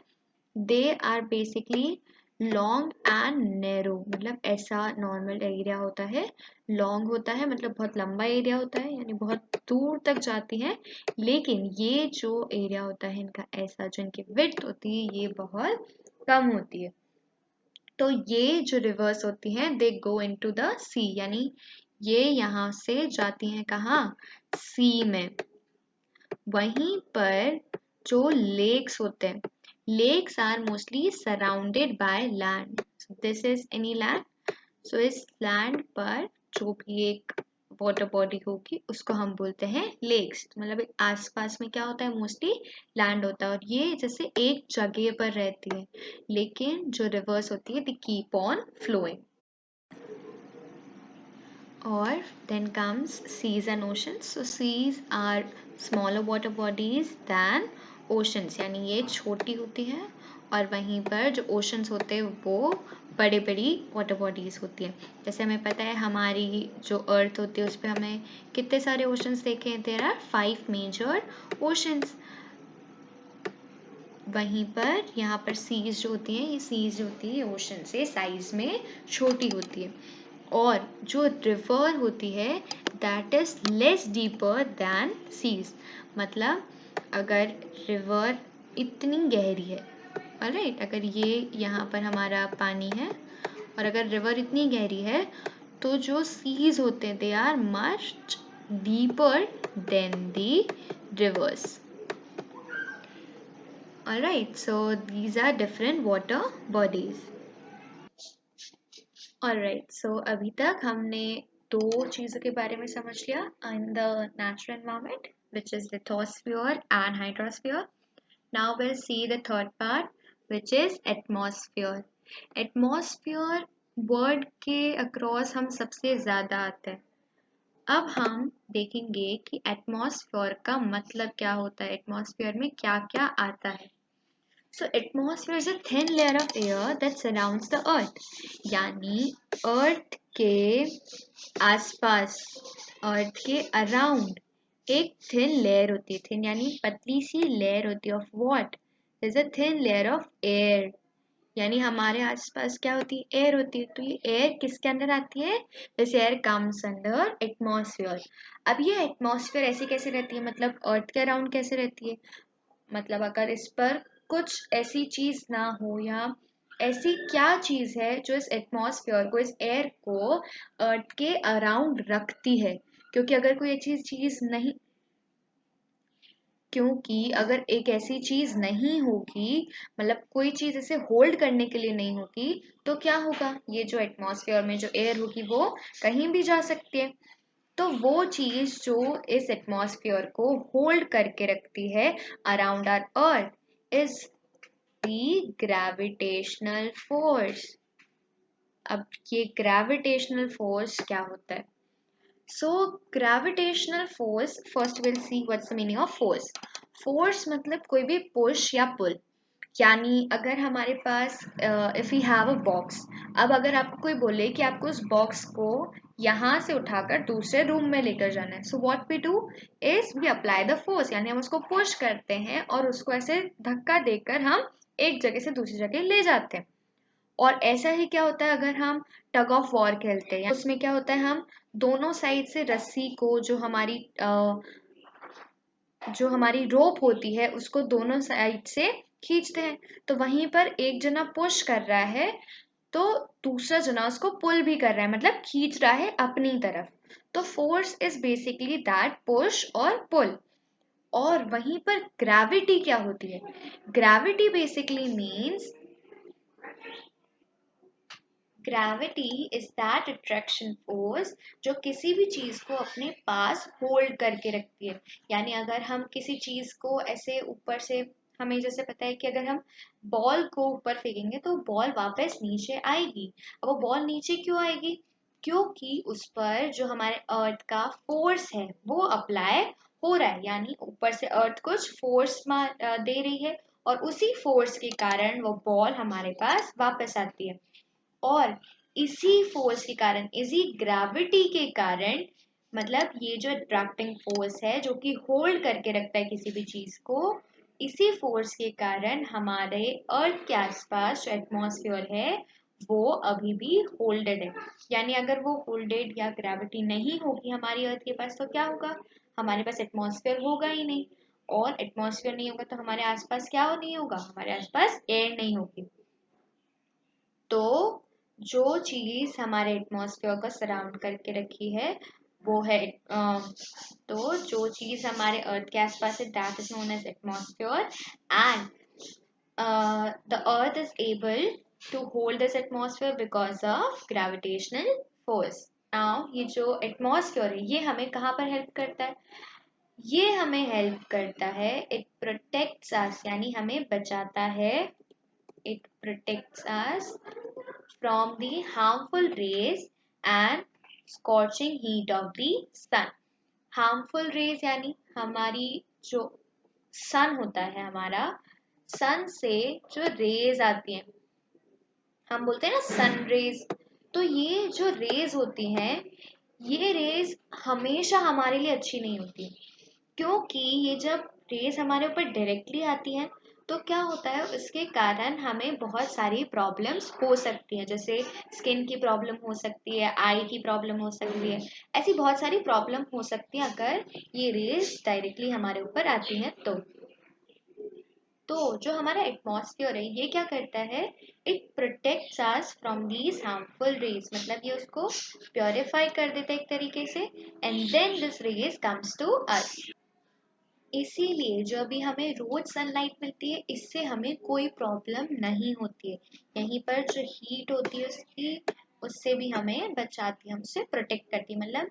they are basically long and narrow. मतलब ऐसा नॉर्मल एरिया होता है, लॉन्ग होता है मतलब बहुत लंबा एरिया होता है, यानी बहुत दूर तक जाती है। लेकिन ये जो एरिया होता है इनका, ऐसा जो इनकी विड्थ होती है ये बहुत कम होती है। तो ये जो रिवर्स होती हैं दे गो इनटू द सी, यानी ये यहाँ से जाती हैं कहाँ? सी में। वहीं पर जो लेक्स होते हैं, lakes are mostly surrounded by land. This is any land. So इस लैंड पर जो भी एक वाटर बॉडी होगी उसको हम बोलते हैं लेक्स। मतलब आसपास में क्या होता है? मोस्टली लैंड होता है और ये जैसे एक जगह पर रहती है। लेकिन जो रिवर्स होती है they keep on flowing. Or then comes seas and oceans. So seas are smaller water bodies than oceans, यानी ये छोटी होती हैं, और वहीं पर जो oceans होते हैं वो बड़ी बड़ी वाटर बॉडीज होती हैं। जैसे हमें पता है हमारी जो अर्थ होती है उस पर हमें कितने सारे ओशंस देखे हैं? There are 5 major oceans. वहीं पर यहाँ पर सीज जो होती हैं, ये सीज जो होती है ओशन से साइज में छोटी होती है। और जो रिवर होती है that is less deeper than seas. मतलब अगर रिवर इतनी गहरी है, ऑलराइट, अगर ये यहाँ पर हमारा पानी है और अगर रिवर इतनी गहरी है तो जो सीज होते हैं they are much deeper than the rivers. Alright, so these are different water bodies. Alright, so अभी तक हमने दो चीज़ों के बारे में समझ लिया in the natural environment, which is lithosphere and hydrosphere. Now we'll see the third part, which is atmosphere. Atmosphere word के across हम सबसे ज़्यादा आते हैं। अब हम देखेंगे कि एटमॉस्फेयर का मतलब क्या होता है, एटमॉस्फेयर में क्या क्या आता है। So atmosphere is a thin layer of air that surrounds the earth. यानी अर्थ के आसपास, अर्थ के अराउंड एक थिन लेयर होती है। थिन यानी पतली सी लेयर होती है of what? Is a thin layer of air. यानी हमारे आसपास क्या होती है? एयर होती है। तो ये एयर किसके अंदर आती है? This air comes under atmosphere. अब ये एटमॉस्फेयर ऐसी कैसे रहती है? मतलब अर्थ के अराउंड कैसे रहती है? मतलब अगर इस पर कुछ ऐसी चीज ना हो, या ऐसी क्या चीज है जो इस एटमॉस्फेयर को, इस एयर को अर्थ के अराउंड रखती है? क्योंकि अगर कोई ऐसी चीज नहीं, क्योंकि अगर एक ऐसी चीज नहीं होगी, मतलब कोई चीज इसे होल्ड करने के लिए नहीं होगी, तो क्या होगा? ये जो एटमॉस्फेयर में जो एयर होगी वो कहीं भी जा सकती है। तो वो चीज जो इस एटमॉस्फेयर को होल्ड करके रखती है around our earth is the gravitational force. अब ये gravitational force क्या होता है? So gravitational force, first we'll see what's the meaning of force. Force मतलब कोई भी push या pull. यानी अगर हमारे पास if we have a box, अब अगर आपको कोई बोले कि आपको उस बॉक्स को यहाँ से उठाकर दूसरे रूम में लेकर जाना है, so what we do is we apply the force, यानी हम उसको पुश करते हैं और उसको ऐसे धक्का देकर हम एक जगह से दूसरी जगह ले जाते हैं। और ऐसा ही क्या होता है अगर हम टग ऑफ वॉर खेलते हैं, उसमें क्या होता है हम दोनों साइड से रस्सी को जो हमारी रोप होती है उसको दोनों साइड से खींचते हैं, तो वहीं पर एक जना पुश कर रहा है तो दूसरा जना उसको पुल भी कर रहा है, मतलब खींच रहा है अपनी तरफ। तो force is basically that push और पुल। और वहीं पर ग्रेविटी क्या होती है? Gravity basically means gravity is that attraction force जो किसी भी चीज को अपने पास होल्ड करके रखती है। यानी अगर हम किसी चीज को ऐसे ऊपर से, हमें जैसे पता है कि अगर हम बॉल को ऊपर फेंकेंगे तो बॉल वापस नीचे आएगी। अब वो बॉल नीचे क्यों आएगी? क्योंकि उस पर जो हमारे अर्थ का फोर्स है वो अप्लाई हो रहा है, यानी ऊपर से अर्थ कुछ फोर्स दे रही है और उसी फोर्स के कारण वो बॉल हमारे पास वापस आती है। और इसी फोर्स के कारण, इसी ग्रेविटी के कारण, मतलब ये जो अट्रैक्टिंग फोर्स है जो कि होल्ड करके रखता है किसी भी चीज को, इसी फोर्स के कारण हमारे अर्थ के आसपास जो एटमॉस्फेयर है वो अभी भी होल्डेड है। यानी अगर वो होल्डेड या ग्रेविटी नहीं होगी हमारी अर्थ के पास तो क्या होगा? हमारे पास एटमॉस्फेयर होगा ही नहीं, और एटमॉस्फेयर नहीं होगा तो हमारे आसपास क्या नहीं होगा? हमारे आसपास एयर नहीं होगी। तो जो चीज हमारे एटमॉस्फेयर को सराउंड करके रखी है वो है तो जो चीज हमारे अर्थ के आसपास है that is known as atmosphere, and the earth is able to hold this atmosphere because of gravitational force. Now ये जो एटमॉस्फेयर है ये हमें कहाँ पर हेल्प करता है? ये हमें हेल्प करता है, इट प्रोटेक्ट्स अस, यानी हमें बचाता है, it protects us from the harmful rays and scorching heat of the sun. Harmful rays यानी हमारी जो सन होता है, हमारा सन से जो रेज आती हैं, हम बोलते हैं ना सन रेज, तो ये जो रेज होती हैं ये रेज हमेशा हमारे लिए अच्छी नहीं होती, क्योंकि ये जब रेज हमारे ऊपर डायरेक्टली आती हैं तो क्या होता है उसके कारण हमें बहुत सारी प्रॉब्लम्स हो सकती हैं, जैसे स्किन की प्रॉब्लम हो सकती है, आई की प्रॉब्लम हो सकती है, ऐसी बहुत सारी प्रॉब्लम हो सकती है अगर ये रेज डायरेक्टली हमारे ऊपर आती हैं तो जो हमारा एटमॉस्फेयर है ये क्या करता है? It protects us from these harmful rays, मतलब ये उसको प्योरीफाई कर देता है एक तरीके से, and then this rays comes to us. इसीलिए जो अभी हमें रोज सनलाइट मिलती है इससे हमें कोई प्रॉब्लम नहीं होती है। यहीं पर जो हीट होती है उसकी, उससे भी हमें बचाती है, हमसे प्रोटेक्ट करती है। मतलब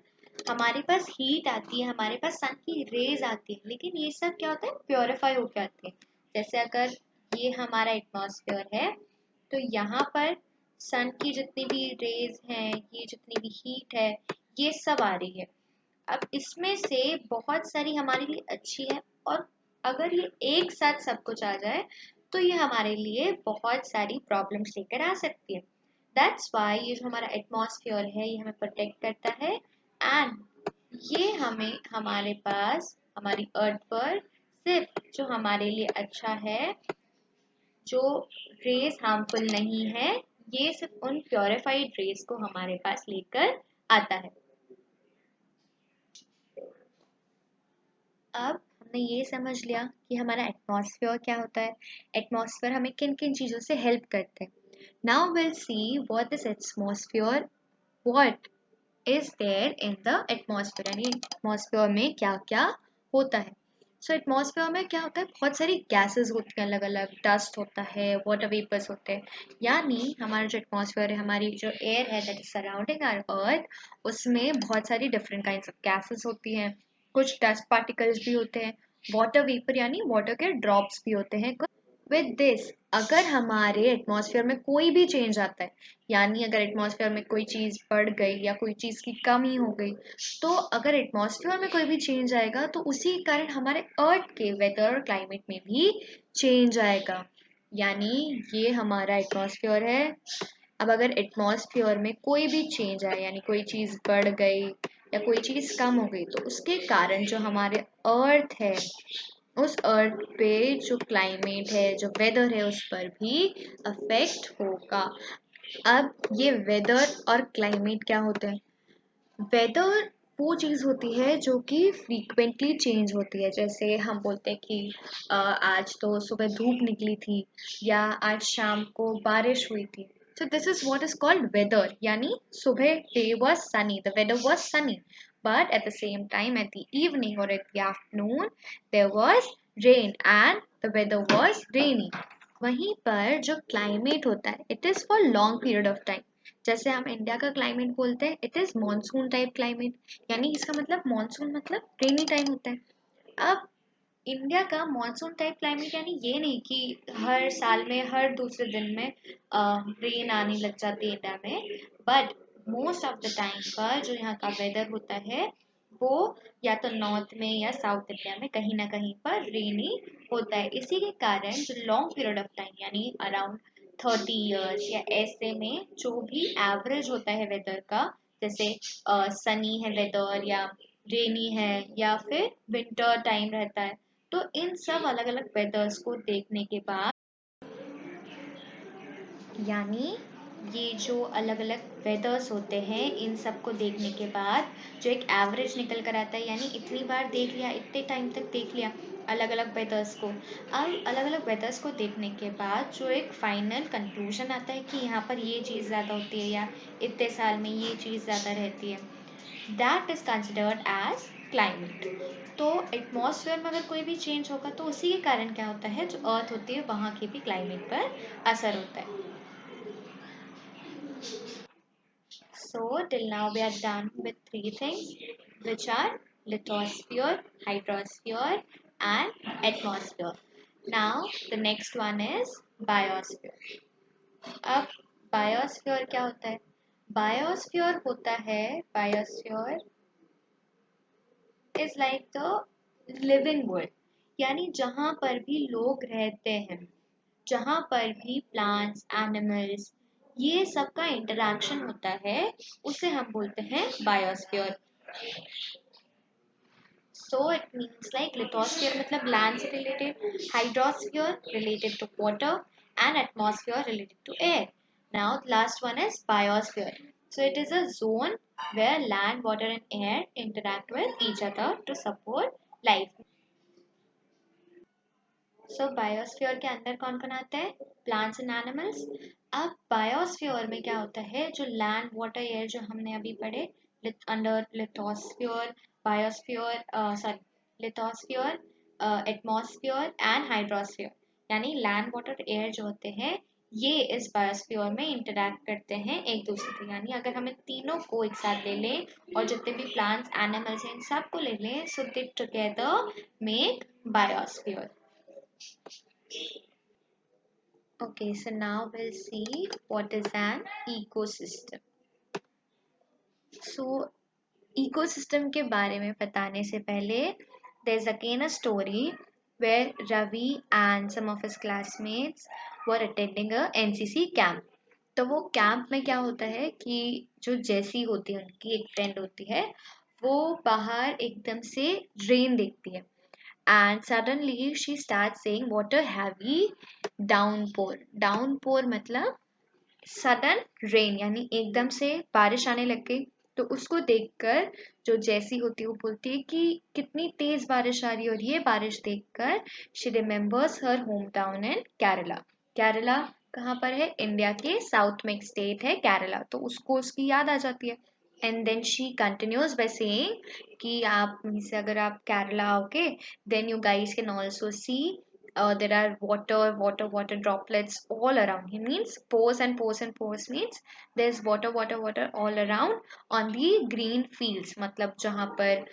हमारे पास हीट आती है, हमारे पास सन की रेज आती है, लेकिन ये सब क्या होता है? प्योरीफाई होकर आती है। जैसे अगर ये हमारा एटमॉस्फेयर है तो यहाँ पर सन की जितनी भी रेज हैं, ये जितनी भी हीट है, ये सब आ रही है। अब इसमें से बहुत सारी हमारे लिए अच्छी है, और अगर ये एक साथ सब कुछ आ जाए तो ये हमारे लिए बहुत सारी प्रॉब्लम्स लेकर आ सकती है। दैट्स वाई ये जो हमारा एटमॉस्फेयर है ये हमें प्रोटेक्ट करता है, एंड ये हमें हमारे पास हमारी अर्थ पर सिर्फ जो हमारे लिए अच्छा है, जो रेस हार्मफुल नहीं है, ये सिर्फ उन प्योरिफाइड रेस को हमारे पास लेकर आता है। अब हमने ये समझ लिया कि हमारा एटमॉस्फेयर क्या होता है, एटमॉस्फेयर हमें किन किन चीज़ों से हेल्प करते हैं। Now will see what is atmosphere, what is there in the atmosphere, यानी एटमॉस्फेयर में क्या क्या होता है। सो एटमॉस्फेयर में क्या होता है? बहुत सारी गैसेस होती हैं, अलग अलग डस्ट होता है, वाटर वेपर्स होते हैं, यानी हमारा जो एटमॉस्फेयर है, हमारी जो एयर है that is surrounding our earth, उसमें बहुत सारी डिफरेंट काइंड्स ऑफ गैसेस होती हैं, कुछ डस्ट पार्टिकल्स भी होते हैं, वाटर वेपर यानी वाटर के ड्रॉप्स भी होते हैं, विद दिस, अगर हमारे एटमॉस्फेयर में कोई भी चेंज आता है, यानी अगर एटमॉस्फेयर में कोई चीज़ बढ़ गई या कोई चीज़ की कमी हो गई, तो अगर एटमॉस्फेयर में कोई भी चेंज आएगा तो उसी के कारण हमारे अर्थ के वेदर और क्लाइमेट में भी चेंज आएगा। यानी ये हमारा एटमॉस्फेयर है। अब अगर एटमॉस्फेयर में कोई भी चेंज आए, यानी कोई चीज़ बढ़ गई या कोई चीज़ कम हो गई, तो उसके कारण जो हमारे अर्थ है, उस अर्थ पे जो क्लाइमेट है, जो वेदर है, उस पर भी अफेक्ट होगा। अब ये वेदर और क्लाइमेट क्या होते हैं? वेदर वो चीज़ होती है जो कि फ्रीक्वेंटली चेंज होती है। जैसे हम बोलते हैं कि आज तो सुबह धूप निकली थी या आज शाम को बारिश हुई थी। So this is what is called weather. यानी सुबह day was sunny, the weather was sunny. But at the same time, at the evening or at the afternoon, there was rain and the weather was rainy. वहीं पर जो क्लाइमेट होता है, it is for long period of time. जैसे हम इंडिया का क्लाइमेट बोलते हैं, it is monsoon type climate, यानी इसका मतलब मॉनसून मतलब रेनी टाइम होता है। अब इंडिया का मॉनसून टाइप क्लाइमेट यानी ये नहीं कि हर साल में हर दूसरे दिन में रेन आने लग जाती है इंडिया में, but most of the time पर जो यहाँ का वेदर होता है वो या तो नॉर्थ में या साउथ इंडिया में कहीं ना कहीं पर रेनी होता है। इसी के कारण जो लॉन्ग पीरियड ऑफ टाइम यानी अराउंड 30 years या ऐसे में जो भी एवरेज होता है वेदर का, जैसे सनी है वेदर या रेनी है या फिर विंटर टाइम रहता है, तो इन सब अलग अलग वेदर्स को देखने के बाद, यानी ये जो अलग अलग वेदर्स होते हैं इन सब को देखने के बाद जो एक एवरेज निकल कर आता है, यानी इतनी बार देख लिया, इतने टाइम तक देख लिया अलग अलग वेदर्स को। अब अलग अलग वेदर्स को देखने के बाद जो एक फाइनल कंक्लूजन आता है कि यहाँ पर ये चीज़ ज़्यादा होती है या इतने साल में ये चीज़ ज़्यादा रहती है, that is considered as climate. तो एटमॉस्फेयर में अगर कोई भी चेंज होगा तो उसी के कारण क्या होता है, जो अर्थ होती है वहाँ के भी क्लाइमेट पर असर होता है। So till now we are done with three things, which are lithosphere, hydrosphere and atmosphere. Now the next one is biosphere. अब बायोस्फीयर क्या होता है? बायोस्फीयर होता है, biosphere is like the living world, यानी जहाँ पर भी लोग रहते हैं, जहाँ पर भी प्लांट्स, एनिमल्स, ये सब का इंटरेक्शन होता है, उसे हम बोलते हैं biosphere. So it means like lithosphere मतलब land से related, hydrosphere related to water and atmosphere related to air. Now the last one is biosphere. So it is a zone where land, water and air interact with each other to support life. So biosphere के अंदर कौन कौन आता है? Plants and animals. अब बायोस्फीयर में क्या होता है, जो लैंड, वाटर, एयर जो हमने अभी पढ़े, under lithosphere, biosphere, sorry lithosphere, atmosphere and hydrosphere, यानी लैंड, वाटर, एयर जो होते हैं ये इस बायोस्फीयर में इंटरैक्ट करते हैं एक दूसरे से। यानी अगर हमें तीनों को एक साथ ले लें और जितने भी प्लांट्स, एनिमल्स हैं इन सब को ले लें, so they together make biosphere. Okay, so now we'll see what is an ecosystem. So, ecosystem के बारे में बताने से पहले, there's again a story where Ravi and some of his classmates were attending a NCC camp. तो वो कैंप में क्या होता है कि जो जैसी होती है, उनकी एक फ्रेंड होती है, वो बाहर एकदम से रेन देखती है and suddenly she starts saying what a heavy downpour. Downpour मतलब सडन रेन, यानी एकदम से बारिश आने लग गई। तो उसको देखकर जो जैसी होती है वो बोलती है कि कितनी तेज बारिश आ रही है, और ये बारिश देखकर she remembers her home town in Kerala. Kerala कहाँ पर है? इंडिया के साउथ में एक स्टेट है केरला, तो उसको उसकी याद आ जाती है। And then she continues by saying कि आप से अगर आप केरला आओगे, then you guys can also see there are water droplets all around. He means pores and pores and pores means there's water all around on the green fields. मतलब जहाँ पर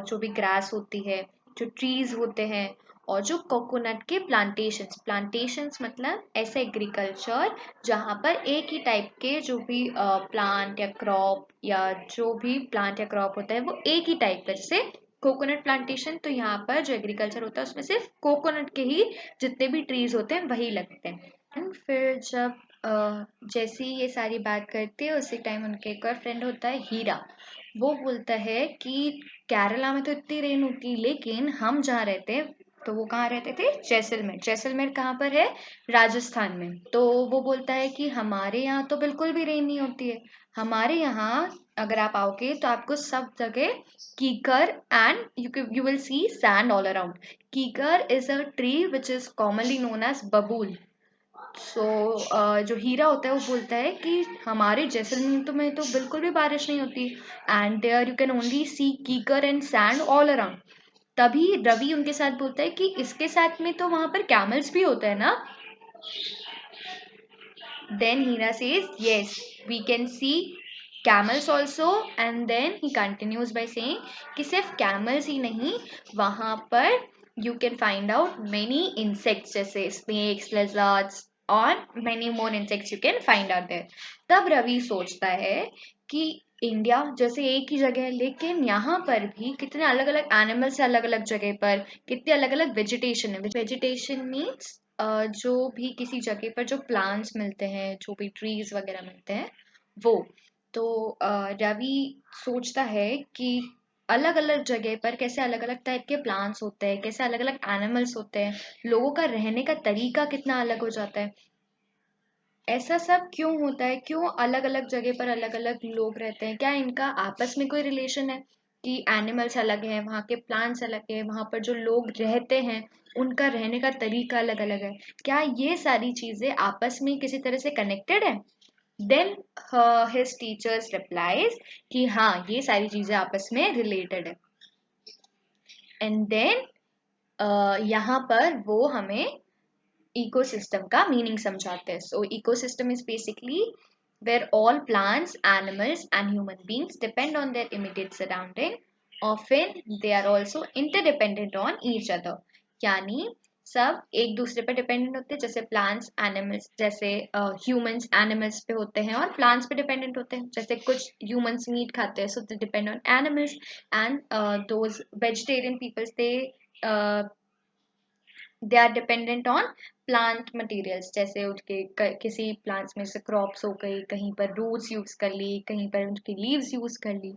जो भी grass होती है, जो trees होते हैं, और जो कोकोनट के प्लांटेशंस मतलब ऐसा एग्रीकल्चर जहाँ पर एक ही टाइप के जो भी प्लांट या क्रॉप या जो भी प्लांट या क्रॉप होता है वो एक ही टाइप का, जैसे कोकोनट प्लांटेशन, तो यहाँ पर जो एग्रीकल्चर होता है उसमें सिर्फ कोकोनट के ही जितने भी ट्रीज होते हैं वही लगते हैं। एंड फिर जब जैसे ही ये सारी बात करते हैं उसी टाइम उनके एक और फ्रेंड होता है हीरा। वो बोलता है कि केरला में तो इतनी रेन होती लेकिन हम जहाँ रहते हैं, तो वो कहाँ रहते थे, जैसलमेर। जैसलमेर कहाँ पर है, राजस्थान में। तो वो बोलता है कि हमारे यहाँ तो बिल्कुल भी रेन नहीं होती है। हमारे यहाँ अगर आप आओगे तो आपको सब जगह कीकर and you will see sand all around. कीकर is a tree which is commonly known as बबूल। सो जो हीरा होता है वो बोलता है कि हमारे जैसलमेर में तो बिल्कुल भी बारिश नहीं होती, and there you can only see कीकर एंड सैंड ऑल अराउंड। तभी रवि उनके साथ बोलता है कि इसके साथ में तो वहां पर कैमल्स भी होता है ना। Then Heera says yes we can see camels also, and then he continues by saying कि सिर्फ कैमल्स ही नहीं, वहां पर you can find out many insects जैसे snakes, lizards और many more insects you can find out there। तब रवि सोचता है कि इंडिया जैसे एक ही जगह है लेकिन यहाँ पर भी कितने अलग अलग एनिमल्स है, अलग अलग जगह पर कितने अलग अलग वेजिटेशन है। वेजिटेशन मीन्स जो भी किसी जगह पर जो प्लांट्स मिलते हैं, जो भी ट्रीज वगैरह मिलते हैं वो। तो रवि सोचता है कि अलग अलग जगह पर कैसे अलग अलग टाइप के प्लांट्स होते हैं, कैसे अलग अलग एनिमल्स होते हैं, लोगों का रहने का तरीका कितना अलग हो जाता है। ऐसा सब क्यों होता है, क्यों अलग अलग जगह पर अलग अलग लोग रहते हैं, क्या इनका आपस में कोई रिलेशन है कि एनिमल्स अलग हैं, वहाँ के प्लांट्स अलग हैं, वहाँ पर जो लोग रहते हैं उनका रहने का तरीका अलग अलग है, क्या ये सारी चीजें आपस में किसी तरह से कनेक्टेड है। देन हिज टीचर्स रिप्लाइज कि हाँ ये सारी चीजें आपस में रिलेटेड है। एंड देन यहाँ पर वो हमें इकोसिस्टम का मीनिंग समझाते हैं। सो ecosystem is basically where all plants, animals and human beings depend on their immediate surrounding. Often they are also interdependent on each other. यानी सब एक दूसरे पर डिपेंडेंट होते हैं, जैसे प्लांट्स एनिमल्स, जैसे ह्यूमंस एनिमल्स पे होते हैं और प्लांट्स पे डिपेंडेंट होते हैं। जैसे कुछ ह्यूमंस मीट खाते हैं so they depend on animals, and those vegetarian peoples they are dependent on plant materials. जैसे उनके किसी प्लांट्स में से क्रॉप्स हो गई, कहीं पर रूट्स यूज कर ली, कहीं पर उनकी लीव्स यूज कर ली,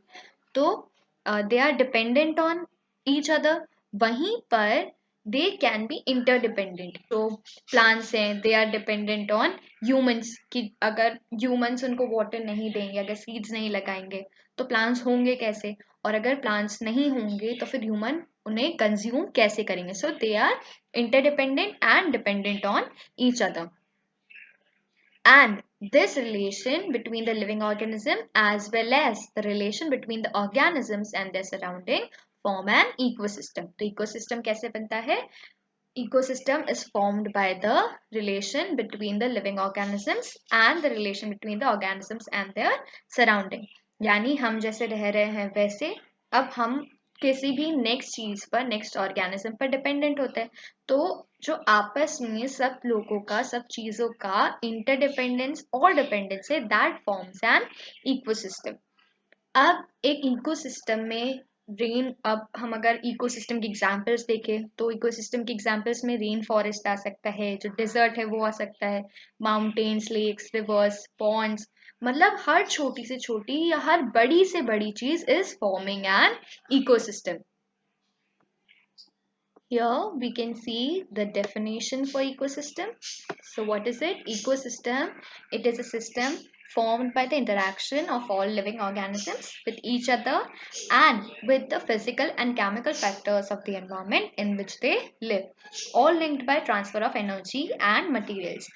तो they are dependent on each other. वहीं पर दे कैन बी इंटरडिपेंडेंट। तो प्लांट्स हैं they are dependent on humans कि अगर ह्यूमंस उनको वाटर नहीं देंगे, अगर सीड्स नहीं लगाएंगे तो प्लांट्स होंगे कैसे, और अगर प्लांट्स नहीं होंगे तो फिर ह्यूमन उन्हें कंज्यूम कैसे करेंगे। So they are interdependent and dependent on each other. And this relation between the living organism as well as the relation between the organisms and their surrounding form an ecosystem. तो ecosystem कैसे बनता है? Ecosystem is formed by the relation between the living organisms and the relation between the organisms and their surrounding. यानी हम जैसे रह रहे हैं वैसे अब हम किसी भी नेक्स्ट चीज पर, नेक्स्ट ऑर्गेनिज्म पर डिपेंडेंट होते हैं। तो जो आपस में सब लोगों का, सब चीजों का इंटरडिपेंडेंस और डिपेंडेंस है, दैट फॉर्म्स एन इकोसिस्टम। अब एक इकोसिस्टम में रेन, अब हम अगर इकोसिस्टम की एग्जांपल्स देखें तो इकोसिस्टम की एग्जांपल्स में रेन फॉरेस्ट आ सकता है, जो डिजर्ट है वो आ सकता है, माउंटेन्स, लेक्स, रिवर्स, पॉन्ड्स, मतलब हर छोटी से छोटी या हर बड़ी से बड़ी चीज is forming an ecosystem. Here we can see the definition for ecosystem. So what is it? Ecosystem, it is a system formed by the interaction of all living organisms with each other and with the physical and chemical factors of the environment in which they live, all linked by transfer of energy and materials.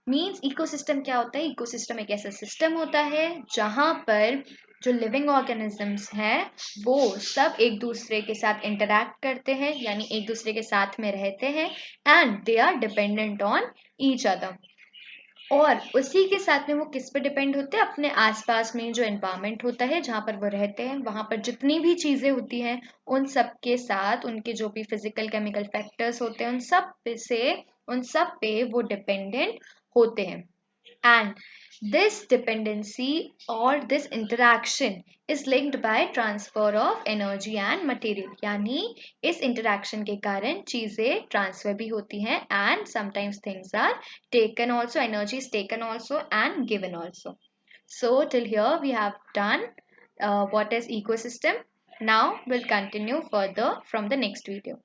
Means ecosystem क्या होता है? इकोसिस्टम एक ऐसा सिस्टम होता है जहां पर जो लिविंग ऑर्गेनिजम्स हैं वो सब एक दूसरे के साथ इंटरैक्ट करते हैं, यानी एक दूसरे के साथ में रहते हैं, and they are dependent on each other. और उसी के साथ में वो किस पे डिपेंड होते हैं, अपने आसपास में जो एनवायरनमेंट होता है जहाँ पर वो रहते हैं, वहाँ पर जितनी भी चीज़ें होती हैं उन सब के साथ उनके जो भी फिजिकल केमिकल फैक्टर्स होते हैं उन सब पे वो डिपेंडेंट होते हैं। And this dependency or this interaction is linked by transfer of energy and material. यानी इस interaction के कारण चीजें transfer भी होती हैं and sometimes things are taken also, energy is taken also and given also. So till here we have done what is ecosystem. Now we'll continue further from the next video.